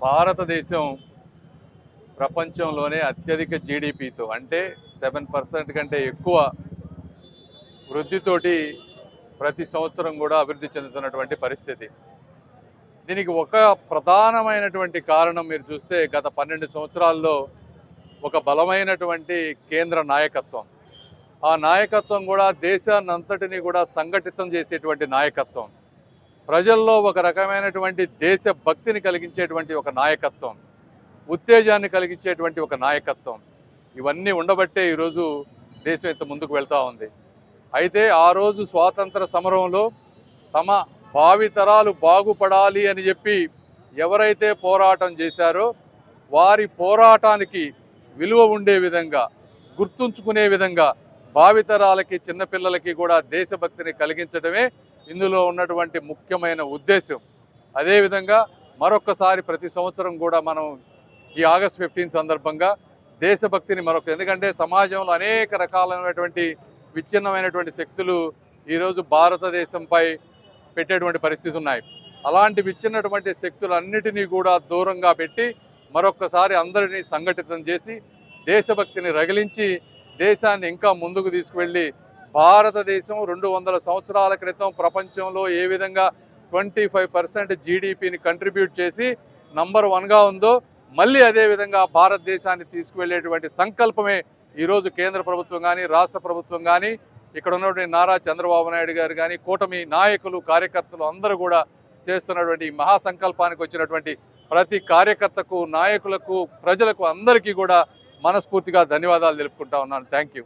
భారతదేశం ప్రపంచంలోనే అత్యధిక జీడిపితో అంటే 7% కంటే ఎక్కువ వృద్ధితోటి ప్రతి సంవత్సరం కూడా అభివృద్ధి చెందుతున్నటువంటి పరిస్థితి. దీనికి ఒక ప్రధానమైనటువంటి కారణం మీరు చూస్తే గత 12 సంవత్సరాల్లో ఒక బలమైనటువంటి కేంద్ర నాయకత్వం. ఆ నాయకత్వం కూడా దేశాన్నంతటినీ కూడా సంఘటితం చేసేటువంటి నాయకత్వం. ప్రజల్లో ఒక రకమైనటువంటి దేశభక్తిని కలిగించేటువంటి ఒక నాయకత్వం, ఉత్తేజాన్ని కలిగించేటువంటి ఒక నాయకత్వం. ఇవన్నీ ఉండబట్టే ఈరోజు దేశం ఇంత ముందుకు వెళ్తూ ఉంది. అయితే ఆ రోజు స్వాతంత్ర సమరంలో తమ భావితరాలు బాగుపడాలి అని చెప్పి ఎవరైతే పోరాటం చేశారో వారి పోరాటానికి విలువ ఉండే విధంగా, గుర్తుంచుకునే విధంగా భావితరాలకి, చిన్నపిల్లలకి కూడా దేశభక్తిని కలిగించడమే ఇందులో ఉన్నటువంటి ముఖ్యమైన ఉద్దేశం. అదేవిధంగా మరొక్కసారి ప్రతి సంవత్సరం కూడా మనం ఈ ఆగస్ట్ 15 సందర్భంగా దేశభక్తిని ఎందుకంటే సమాజంలో అనేక రకాలైనటువంటి విచ్ఛిన్నమైనటువంటి శక్తులు ఈరోజు భారతదేశంపై పెట్టేటువంటి పరిస్థితి ఉన్నాయి. అలాంటి విచ్ఛిన్నటువంటి శక్తులన్నిటినీ కూడా దూరంగా పెట్టి మరొక్కసారి అందరినీ సంఘటితం చేసి దేశభక్తిని రగిలించి దేశాన్ని ఇంకా ముందుకు తీసుకువెళ్ళి భారతదేశం 200 సంవత్సరాల క్రితం ప్రపంచంలో ఏ విధంగా 25% జీడిపిని కంట్రిబ్యూట్ చేసి నంబర్ 1గా ఉందో మళ్ళీ అదేవిధంగా భారతదేశాన్ని తీసుకువెళ్ళేటువంటి సంకల్పమే ఈరోజు కేంద్ర ప్రభుత్వం కానీ, రాష్ట్ర ప్రభుత్వం కానీ, ఇక్కడ ఉన్నటువంటి నారా చంద్రబాబు నాయుడు గారు కానీ, కూటమి నాయకులు, కార్యకర్తలు అందరూ కూడా చేస్తున్నటువంటి మహాసంకల్పానికి వచ్చినటువంటి ప్రతి కార్యకర్తకు, నాయకులకు, ప్రజలకు అందరికీ కూడా మనస్ఫూర్తిగా ధన్యవాదాలు తెలుపుకుంటా ఉన్నాను. Thank you.